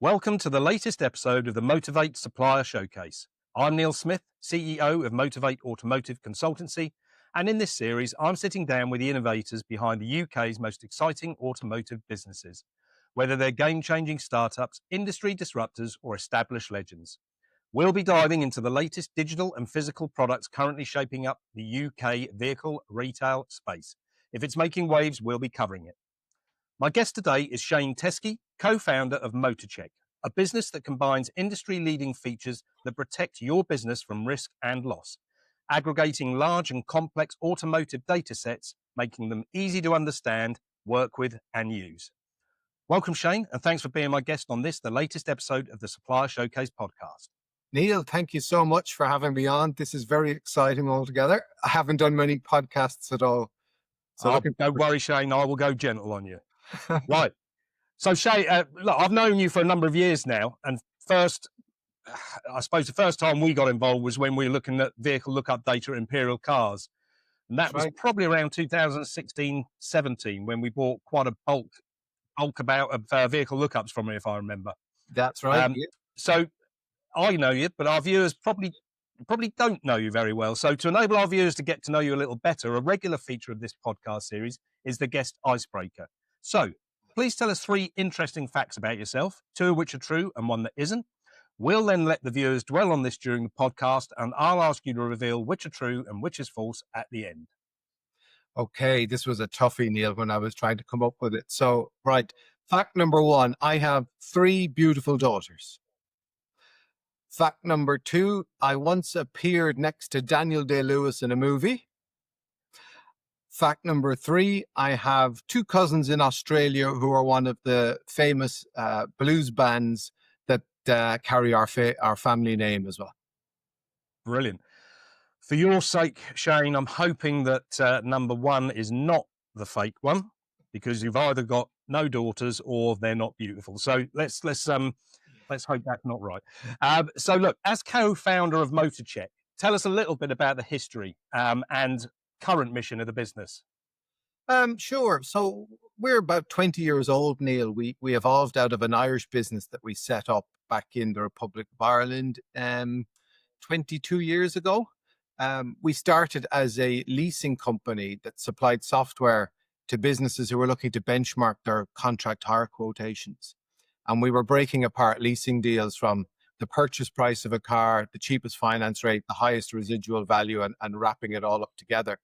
Welcome to the latest episode of the Motorvait Supplier Showcase. I'm Neil Smith, CEO of Motorvait Automotive Consultancy, and in this series, I'm sitting down with the innovators behind the UK's most exciting automotive businesses, whether they're game-changing startups, industry disruptors, or established legends. We'll be diving into the latest digital and physical products currently shaping up the UK vehicle retail space. If it's making waves, we'll be covering it. My guest today is Shane Teskey, co-founder of MotorCheck, a business that combines industry-leading features that protect your business from risk and loss, aggregating large and complex automotive data sets, making them easy to understand, work with, and use. Welcome, Shane, and thanks for being my guest on this, the latest episode of the Supplier Showcase podcast. Neil, thank you so much for having me on. This is very exciting altogether. I haven't done many podcasts at all. So don't worry, Shane, I will go gentle on you. Right. So, Shane, look, I've known you for a number of years now, and I suppose the first time we got involved was when we were looking at vehicle lookup data at Imperial Cars. And that was probably around 2016, 17, when we bought quite a bulk about of vehicle lookups from me, if I remember. That's right. Yeah. So I know you, but our viewers probably don't know you very well. So to enable our viewers to get to know you a little better, a regular feature of this podcast series is the guest icebreaker. So please tell us 3 interesting facts about yourself, 2 of which are true and 1 that isn't. We'll then let the viewers dwell on this during the podcast, and I'll ask you to reveal which are true and which is false at the end. Okay, this was a toughie, Neil, when I was trying to come up with it. So, right, fact number 1, I have 3 beautiful daughters. Fact number 2, I once appeared next to Daniel Day-Lewis in a movie. Fact number 3, I have 2 cousins in Australia who are one of the famous blues bands that carry our family name as well. Brilliant. For your sake, Shane, I'm hoping that number 1 is not the fake one, because you've either got no daughters or they're not beautiful. So let's hope that's not right. So look, as co-founder of MotorCheck, tell us a little bit about the history and current mission of the business. Sure. So we're about 20 years old, Neil. We evolved out of an Irish business that we set up back in the Republic of Ireland 22 years ago. We started as a leasing company that supplied software to businesses who were looking to benchmark their contract hire quotations. And we were breaking apart leasing deals from the purchase price of a car, the cheapest finance rate, the highest residual value, and wrapping it all up together.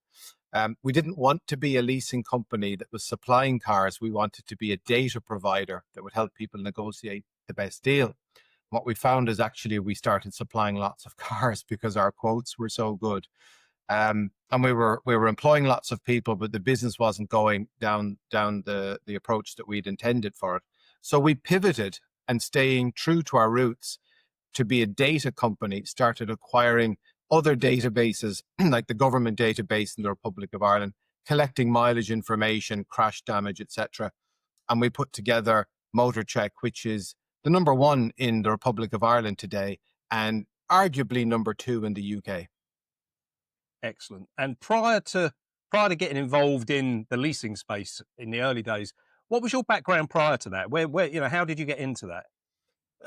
We didn't want to be a leasing company that was supplying cars. We wanted to be a data provider that would help people negotiate the best deal. What we found is actually we started supplying lots of cars because our quotes were so good. And we were employing lots of people, but the business wasn't going down the approach that we'd intended for it. So we pivoted, and staying true to our roots to be a data company, started acquiring other databases like the government database in the Republic of Ireland, collecting mileage information, crash damage, etc. And we put together MotorCheck, which is the number 1 in the Republic of Ireland today, and arguably number 2 in the UK. Excellent. And prior to getting involved in the leasing space in the early days, what was your background prior to that? Where how did you get into that?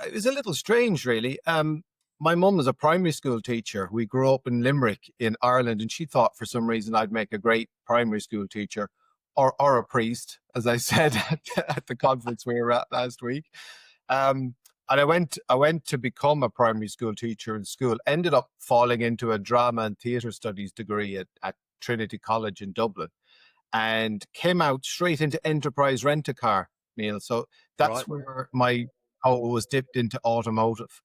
It was a little strange, really. My mum was a primary school teacher. We grew up in Limerick in Ireland, and she thought for some reason I'd make a great primary school teacher or a priest, as I said at the conference we were at last week. And I went to become a primary school teacher in school, ended up falling into a drama and theatre studies degree at Trinity College in Dublin, and came out straight into enterprise rent-a-car, Neil. So that's where my toe was dipped into automotive.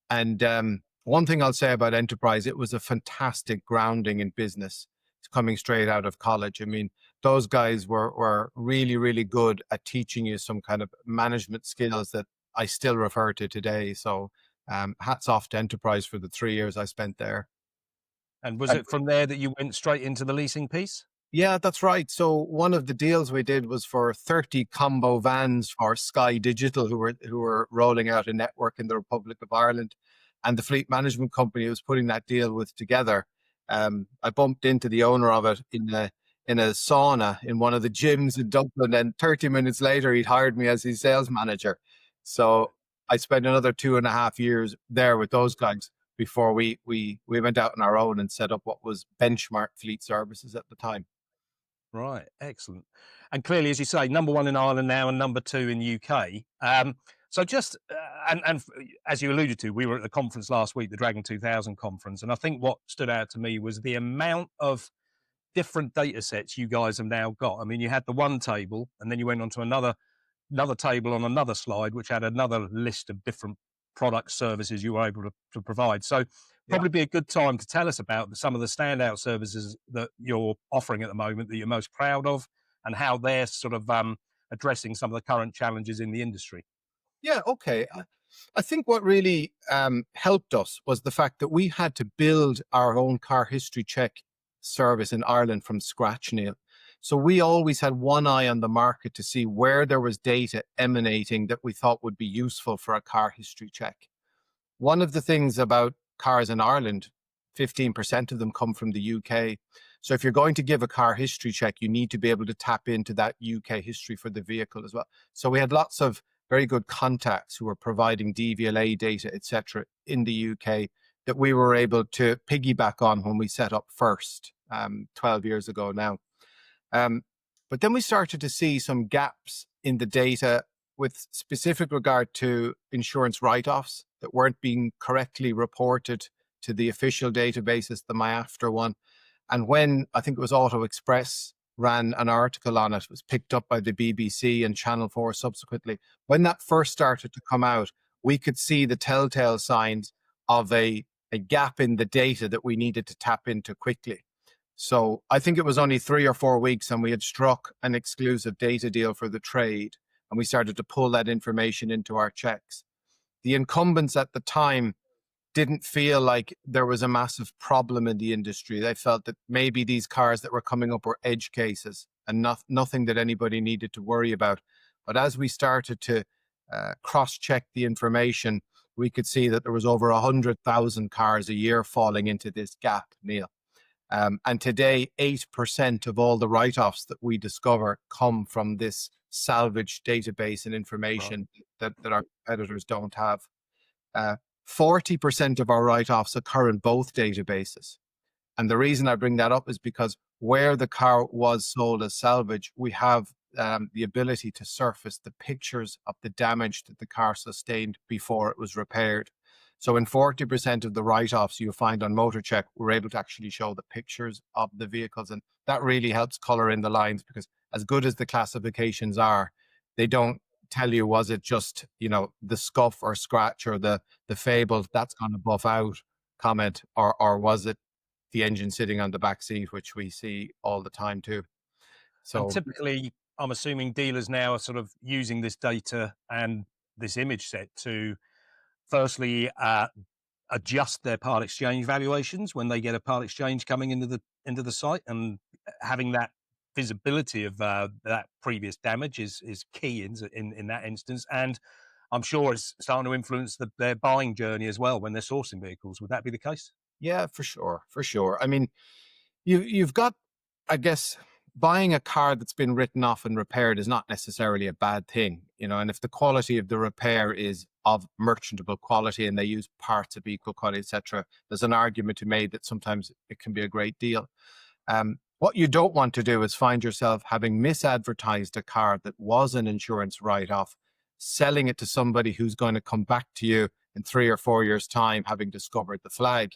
And one thing I'll say about enterprise, it was a fantastic grounding in business coming straight out of college. I mean, those guys were really, really good at teaching you some kind of management skills that I still refer to today. So hats off to enterprise for the 3 years I spent there. And was it from there that you went straight into the leasing piece? Yeah, that's right. So one of the deals we did was for 30 combo vans for Sky Digital, who were rolling out a network in the Republic of Ireland, and the fleet management company who was putting that deal with together. I bumped into the owner of it in a sauna in one of the gyms in Dublin, and 30 minutes later he'd hired me as his sales manager. So I spent another 2.5 years there with those guys before we went out on our own and set up what was Benchmark Fleet Services at the time. Right, excellent. And clearly, as you say, number one in Ireland now and number two in the UK. So just as you alluded to, we were at the conference last week, the Dragon 2000 conference, and I think what stood out to me was the amount of different data sets you guys have now got. I mean, you had the one table, and then you went on to another table on another slide, which had another list of different product services you were able to provide. So Yeah. probably be a good time to tell us about some of the standout services that you're offering at the moment that you're most proud of and how they're sort of addressing some of the current challenges in the industry. Yeah, okay. I think what really helped us was the fact that we had to build our own car history check service in Ireland from scratch, Neil. So we always had one eye on the market to see where there was data emanating that we thought would be useful for a car history check. One of the things about cars in Ireland, 15% of them come from the UK. So if you're going to give a car history check, you need to be able to tap into that UK history for the vehicle as well. So we had lots of very good contacts who were providing DVLA data, etc., in the UK that we were able to piggyback on when we set up first 12 years ago now. Um, but then we started to see some gaps in the data with specific regard to insurance write-offs that weren't being correctly reported to the official databases, the MyAfter one. And when I think it was Auto Express ran an article on it, it was picked up by the BBC and Channel 4 subsequently. When that first started to come out, we could see the telltale signs of a gap in the data that we needed to tap into quickly. So I think it was only 3 or 4 weeks and we had struck an exclusive data deal for the trade, and we started to pull that information into our checks. The incumbents at the time didn't feel like there was a massive problem in the industry. They felt that maybe these cars that were coming up were edge cases and nothing that anybody needed to worry about. But as we started to cross-check the information, we could see that there was over 100,000 cars a year falling into this gap, Neil. And today, 8% of all the write-offs that we discover come from this salvage database and Right. information that our competitors don't have. 40% of our write-offs occur in both databases. And the reason I bring that up is because where the car was sold as salvage, we have the ability to surface the pictures of the damage that the car sustained before it was repaired. So in 40% of the write-offs you find on MotorCheck, we're able to actually show the pictures of the vehicles. And that really helps color in the lines, because as good as the classifications are, they don't tell you, was it just, the scuff or scratch or the fable that's going to buff out comment, or was it the engine sitting on the back seat, which we see all the time too. And So typically, I'm assuming dealers now are sort of using this data and this image set to firstly adjust their part exchange valuations when they get a part exchange coming into the site, and having that visibility of that previous damage is key in that instance. And I'm sure it's starting to influence their buying journey as well when they're sourcing vehicles. Would that be the case? yeah, for sure, for sure. I mean, you've got, I guess, buying a car that's been written off and repaired is not necessarily a bad thing, and if the quality of the repair is of merchantable quality and they use parts of equal quality, etc., there's an argument to be made that sometimes it can be a great deal. What you don't want to do is find yourself having misadvertised a car that was an insurance write-off, selling it to somebody who's going to come back to you in 3 or 4 years' time, having discovered the flag.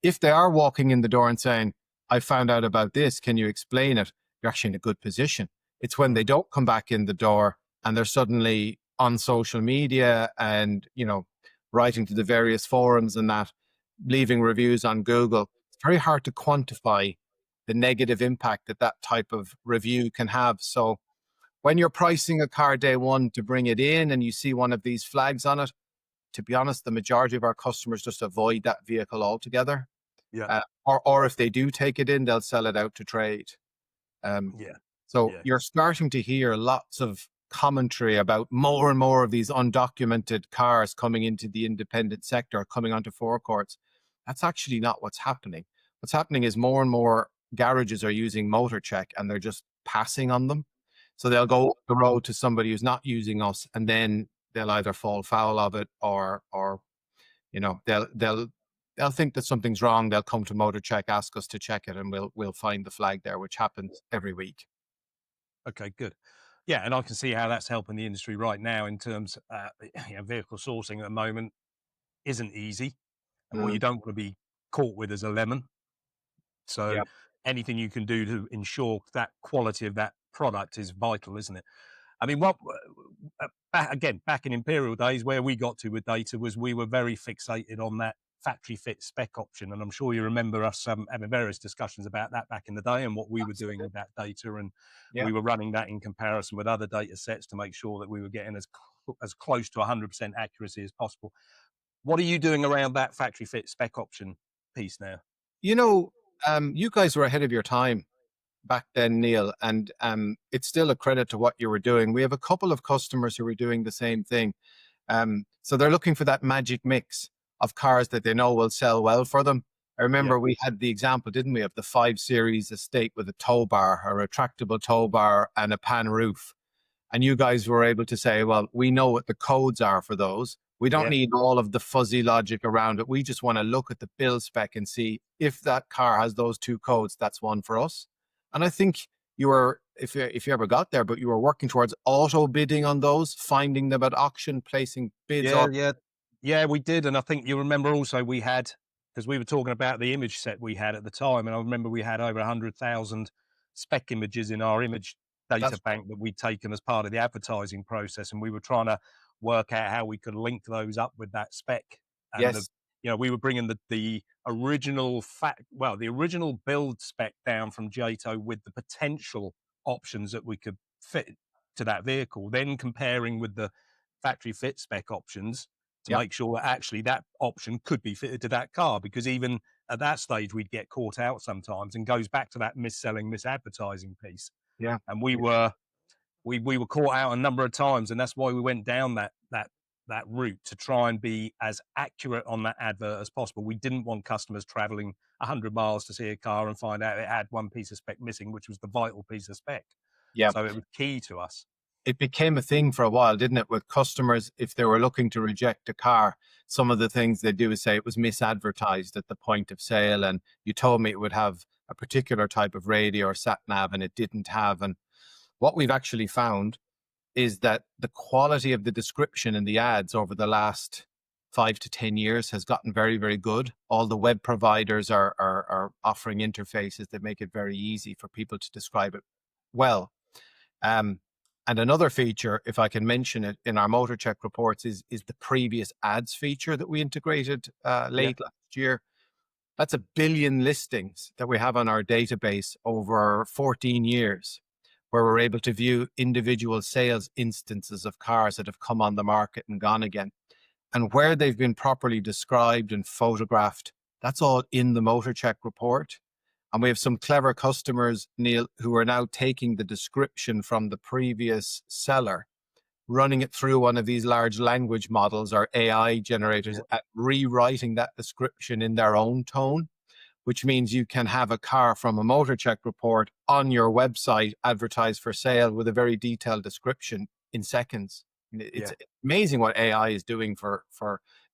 If they are walking in the door and saying, I found out about this, can you explain it? You're actually in a good position. It's when they Mm. don't come back in the door and they're suddenly on social media and, writing to the various forums and that, leaving reviews on Google. It's very hard to quantify the negative impact that that type of review can have. So when you're pricing a car day one to bring it in and you see one of these flags on it, to be honest, the majority of our customers just avoid that vehicle altogether. Yeah, Or if they do take it in, they'll sell it out to trade. Um, yeah, so yeah. you're starting to hear lots of commentary about more and more of these undocumented cars coming into the independent sector, coming onto forecourts. That's actually not what's happening. What's happening is more and more garages are using MotorCheck and they're just passing on them. So they'll go up the road to somebody who's not using us, and then they'll either fall foul of it, or they'll think that something's wrong. They'll come to MotorCheck, ask us to check it, and we'll find the flag there, which happens every week. Okay, good. Yeah, and I can see how that's helping the industry right now in terms, vehicle sourcing at the moment isn't easy, and what you Mm, don't want to be caught with is a lemon. So yeah. anything you can do to ensure that quality of that product is vital, isn't it? I mean, what back in Imperial days, where we got to with data was we were very fixated on that factory fit spec option, and I'm sure you remember us having various discussions about that back in the day and what we were doing Absolutely. with that data, and Yeah. we were running that in comparison with other data sets to make sure that we were getting as close to 100% accuracy as possible. What are you doing around that factory fit spec option piece now? You know, you guys were ahead of your time back then, Neil, and it's still a credit to what you were doing. We have a couple of customers who are doing the same thing. So they're looking for that magic mix of cars that they know will sell well for them. I Yeah, remember we had the example, didn't we, of the 5 Series estate with a tow bar, a retractable tow bar, and a pan roof. And you guys were able to say, well, we know what the codes are for those. We don't yeah. need all of the fuzzy logic around it. We just want to look at the build spec and see if that car has those 2 codes, that's one for us. And I think you were, if you ever got there, but you were working towards auto bidding on those, finding them at auction, placing bids Yeah, on. yeah. Yeah, we did, and I think you remember also we had, because we were talking about the image set we had at the time, and I remember we had over 100,000 spec images in our image data That's bank that we'd taken as part of the advertising process, and we were trying to work out how we could link those up with that spec. And yes, we were bringing the original the original build spec down from JATO with the potential options that we could fit to that vehicle, then comparing with the factory fit spec options to yep, make sure that actually that option could be fitted to that car, because even at that stage we'd get caught out sometimes, and goes back to that mis-selling, misadvertising piece. yeah, And we were caught out a number of times, and that's why we went down that route to try and be as accurate on that advert as possible. We didn't want customers traveling 100 miles to see a car and find out it had one piece of spec missing, which was the vital piece of spec. yeah. So it was key to us. It became a thing for a while, didn't it? With customers, if they were looking to reject a car, some of the things they do is say it was misadvertised at the point of sale. And you told me it would have a particular type of radio or sat nav, and it didn't have. And what we've actually found is that the quality of the description in the ads over the last 5 to 10 years has gotten very, very good. All the web providers are offering interfaces that make it very easy for people to describe it well. Um, and another feature, if I can mention it, in our MotorCheck reports is the previous ads feature that we integrated Yeah, late last year. That's 1 billion listings that we have on our database over 14 years, where we're able to view individual sales instances of cars that have come on the market and gone again. And where they've been properly described and photographed, that's all in the MotorCheck report. And we have some clever customers, Neil, who are now taking the description from the previous seller, running it through one of these large language models or AI generators, yeah, at rewriting that description in their own tone, which means you can have a car from a MotorCheck report on your website advertised for sale with a very detailed description in seconds. It's yeah. amazing what AI is doing for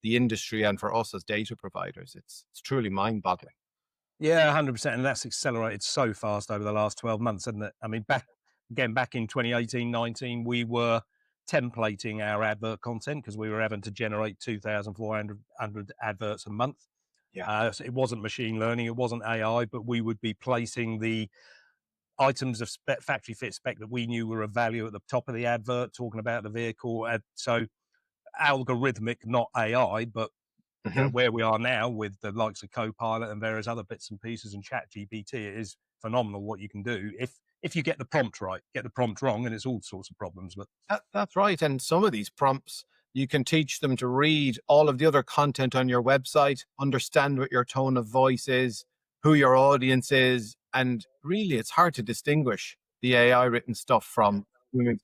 the industry and for us as data providers. It's truly mind-boggling. Yeah, 100%, and that's accelerated so fast over the last 12 months, hasn't it? I mean, back in 2018, 19, we were templating our advert content because we were having to generate 2,400 adverts a month. Yeah. So it wasn't machine learning, it wasn't AI, but we would be placing the items of factory fit spec that we knew were of value at the top of the advert, talking about the vehicle. So algorithmic, not AI, but Hmm. where we are now with the likes of Copilot and various other bits and pieces and Chat GPT, it is phenomenal what you can do if you get the prompt right. Get the prompt wrong, and it's all sorts of problems. But That's right. And some of these prompts, you can teach them to read all of the other content on your website, understand what your tone of voice is, who your audience is. And really, it's hard to distinguish the AI written stuff from humans.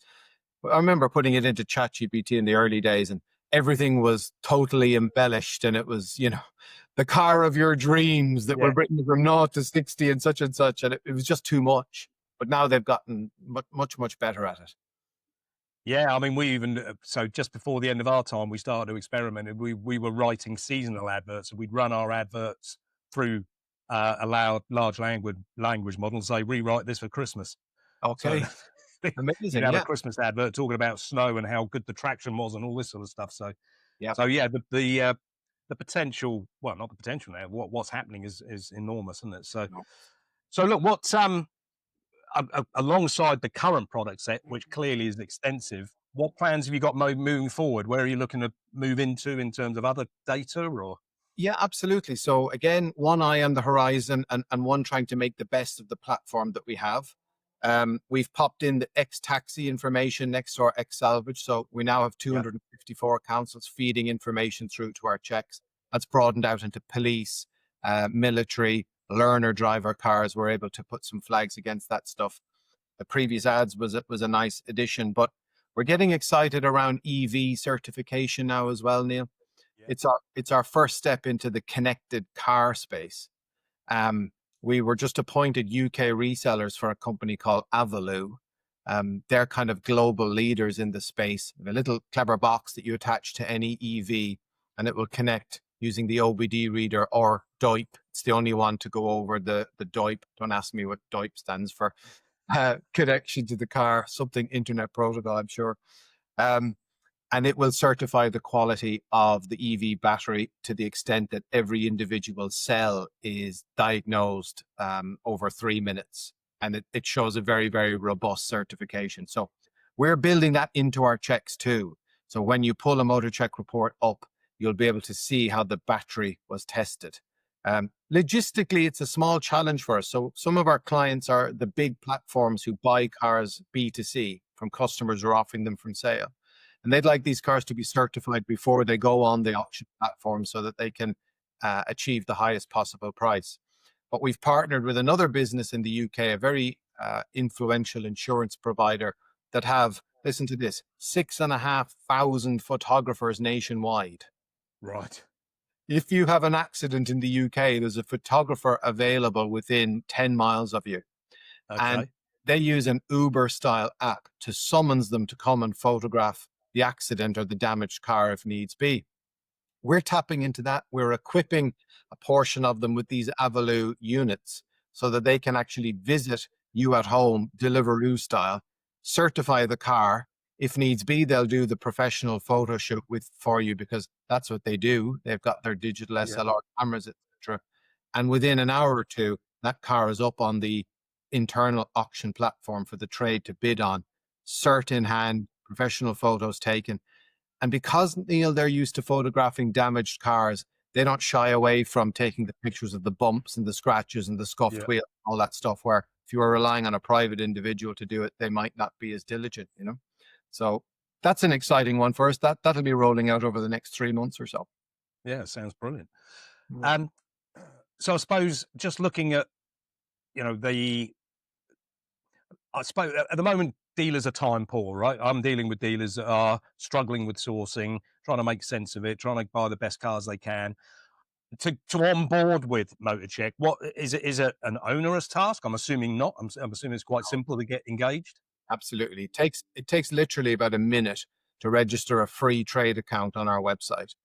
I remember putting it into ChatGPT in the early days, and everything was totally embellished. And it was, the car of your dreams that were yeah, written from 0 to 60 and such and such. And it was just too much. But now they've gotten much, much better at it. Yeah, I mean, we even so just before the end of our time, we started to experiment, and we were writing seasonal adverts, and we'd run our adverts through a large language model, and say rewrite this for Christmas. So Okay, you'd amazing. have a Yeah, Christmas advert talking about snow and how good the traction was and all this sort of stuff. So yeah. so yeah, the potential, well, not the potential now, what's happening is enormous, isn't it? So No. so look, what's alongside the current product set, which clearly is extensive, what plans have you got moving forward? Where are you looking to move into in terms of other data or? Yeah, absolutely. So again, one eye on the horizon and one trying to make the best of the platform that we have. We've popped in the X taxi information next to our X salvage. So we now have Yeah, 254 councils feeding information through to our checks. That's broadened out into police, military, learner driver cars. We're able to put some flags against that stuff. The previous ads was a nice addition, but we're getting excited around EV certification now as well, Neil. yeah, It's our first step into the connected car space. Um, we were just appointed UK resellers for a company called Avaloo. They're kind of global leaders in the space. A little clever box that you attach to any EV, and it will connect using the OBD reader or DOIP. It's the only one to go over the DOIP. Don't ask me what DOIP stands for. Connection to the car, something Internet Protocol, I'm sure. Um, and it will certify the quality of the EV battery to the extent that every individual cell is diagnosed over 3 minutes. And it shows a very, very robust certification. So we're building that into our checks too. So when you pull a MotorCheck report up, you'll be able to see how the battery was tested. Logistically, it's a small challenge for us. So some of our clients are the big platforms who buy cars B2C from customers who are offering them from sale. And they'd like these cars to be certified before they go on the auction platform so that they can achieve the highest possible price. But we've partnered with another business in the UK, a very influential insurance provider that have, listen to this, 6,500 photographers nationwide. right. If you have an accident in the UK, there's a photographer available within 10 miles of you. And Okay. they use an Uber style app to summons them to come and photograph the accident or the damaged car if needs be. We're tapping into that. We're equipping a portion of them with these Avaloo units so that they can actually visit you at home, Deliveroo style, certify the car. If needs be, they'll do the professional photo shoot with for you because that's what they do. They've got their digital Yeah, SLR cameras, etc. And within an hour or two, that car is up on the internal auction platform for the trade to bid on. Cert in hand, professional photos taken, and because, Neil, they're used to photographing damaged cars, they don't shy away from taking the pictures of the bumps and the scratches and the scuffed yeah, wheel, all that stuff, where if you were relying on a private individual to do it, they might not be as diligent. So that's an exciting one for us. That'll be rolling out over the next 3 months or so. yeah. Sounds brilliant. Yeah. Um, so I suppose just looking at the I suppose at the moment dealers are time poor, right? I'm dealing with dealers that are struggling with sourcing, trying to make sense of it, trying to buy the best cars they can. To onboard with MotorCheck, what is it? Is it an onerous task? I'm assuming not. I'm assuming it's quite simple to get engaged. Absolutely. It takes literally about a minute to register a free trade account on our website.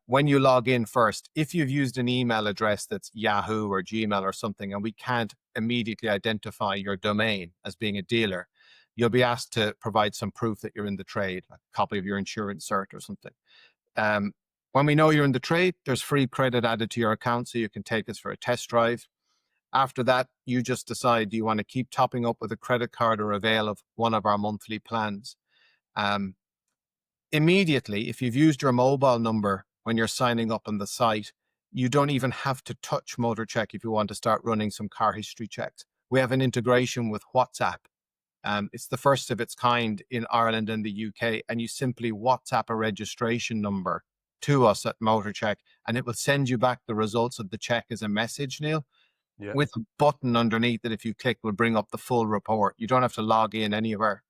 When you log in first, if you've used an email address that's Yahoo or Gmail or something, and we can't immediately identify your domain as being a dealer, you'll be asked to provide some proof that you're in the trade, like a copy of your insurance cert or something. Um, when we know you're in the trade, there's free credit added to your account so you can take us for a test drive. After that, you just decide, do you want to keep topping up with a credit card or avail of one of our monthly plans? Um, Immediately, if you've used your mobile number when you're signing up on the site, you don't even have to touch MotorCheck if you want to start running some car history checks. We have an integration with WhatsApp. It's the first of its kind in Ireland and the UK, and you simply WhatsApp a registration number to us at MotorCheck, and it will send you back the results of the check as a message, Neil, Yeah, with a button underneath that if you click will bring up the full report. You don't have to log in anywhere.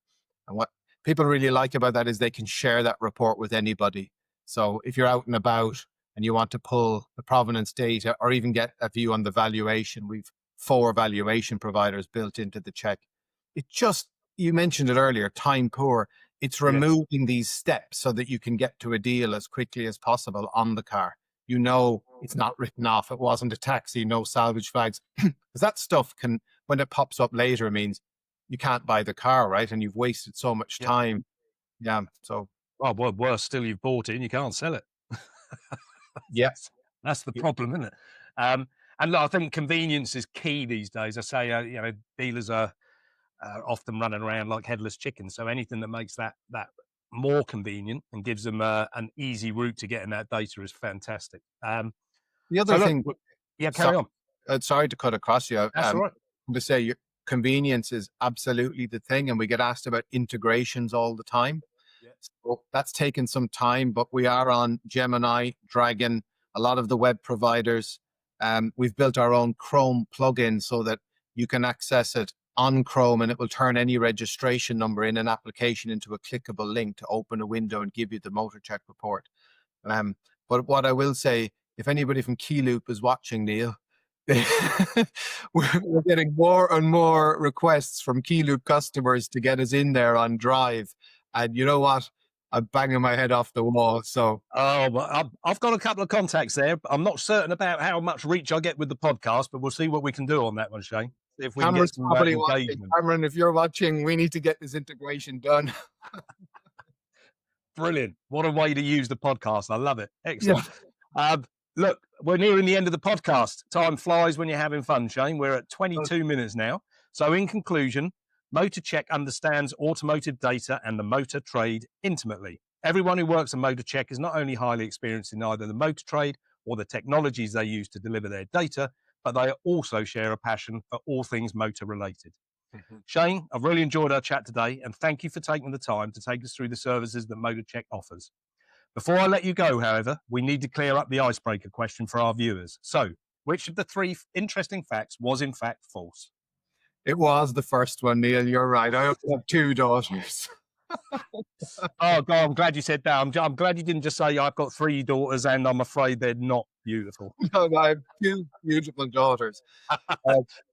And what people really like about that is they can share that report with anybody. So if you're out and about and you want to pull the provenance data or even get a view on the valuation, we've 4 valuation providers built into the check. It just, you mentioned it earlier, time poor. It's Yeah. removing these steps so that you can get to a deal as quickly as possible on the car. You know, it's not written off. It wasn't a taxi, no salvage flags. Because that stuff can, when it pops up later, means you can't buy the car, right? And you've wasted so much Yeah. time. Yeah. So, Well, worse still, you've bought it and you can't sell it. yeah. That's the Yeah. problem, isn't it? And look, I think convenience is key these days. I say, dealers are often running around like headless chickens. So anything that makes that more convenient and gives them an easy route to getting that data is fantastic. The So other look, thing, yeah, so, carry on. sorry to cut across you. That's all right. To say your convenience is absolutely the thing. And we get asked about integrations all the time. Yeah. So that's taken some time, but we are on Gemini, Dragon, a lot of the web providers. We've built our own Chrome plugin so that you can access it on Chrome and it will turn any registration number in an application into a clickable link to open a window and give you the MotorCheck report. But what I will say, if anybody from Keyloop is watching, Neil, we're getting more and more requests from Keyloop customers to get us in there on Drive. And you know what? I'm banging my head off the wall. So, Oh, well, I've got a couple of contacts there. I'm not certain about how much reach I get with the podcast, but we'll see what we can do on that one, Shane. See if we can get Cameron's some probably watching. engagement. Cameron, if you're watching, we need to get this integration done. Brilliant. What a way to use the podcast. I love it. Yeah. Excellent. Look, we're nearing the end of the podcast. Time flies when you're having fun, Shane. We're at 22 minutes now. So in conclusion, MotorCheck understands automotive data and the motor trade intimately. Everyone who works at MotorCheck is not only highly experienced in either the motor trade or the technologies they use to deliver their data, but they also share a passion for all things motor related. Shane, I've really enjoyed our chat today, and thank you for taking the time to take us through the services that MotorCheck offers. Before I let you go, however, we need to clear up the icebreaker question for our viewers. So, which of the three interesting facts was in fact false? It was the first one, Neil. You're right. I only have two daughters. Oh, God, I'm glad you said that. I'm glad you didn't just say I've got three daughters and I'm afraid they're not beautiful. No, I have two beautiful daughters.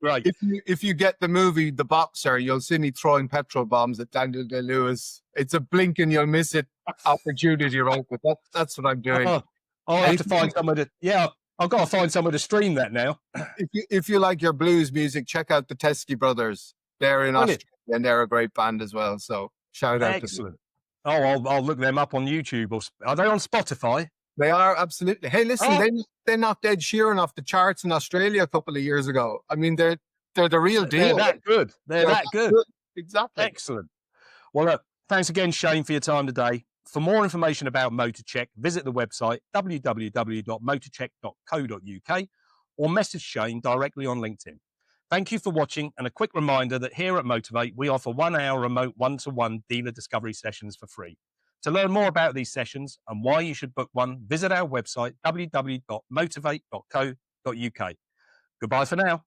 Great. If you get the movie The Boxer, you'll see me throwing petrol bombs at Daniel Day-Lewis. It's a blink and you'll miss it opportunity, right? But that's what I'm doing. Oh, I'll have to find someone to, yeah, I've got to find someone to stream that now. If you like your blues music, check out the Teskey brothers. They're in Brilliant. Australia and they're a great band as well. So shout out to them. Excellent. Oh, I'll look them up on YouTube. Or are they on Spotify? They are, absolutely. Hey, listen, they knocked Ed Sheeran off the charts in Australia a couple of years ago. I mean, they're the real They're deal. that good. They're that good. Exactly. Excellent. Well, look, thanks again, Shane, for your time today. For more information about MotorCheck, visit the website www.motorcheck.co.uk or message Shane directly on LinkedIn. Thank you for watching, and a quick reminder that here at Motorvait, we offer 1 hour remote one-to-one dealer discovery sessions for free. To learn more about these sessions and why you should book one, visit our website www.motorvate.co.uk. Goodbye for now.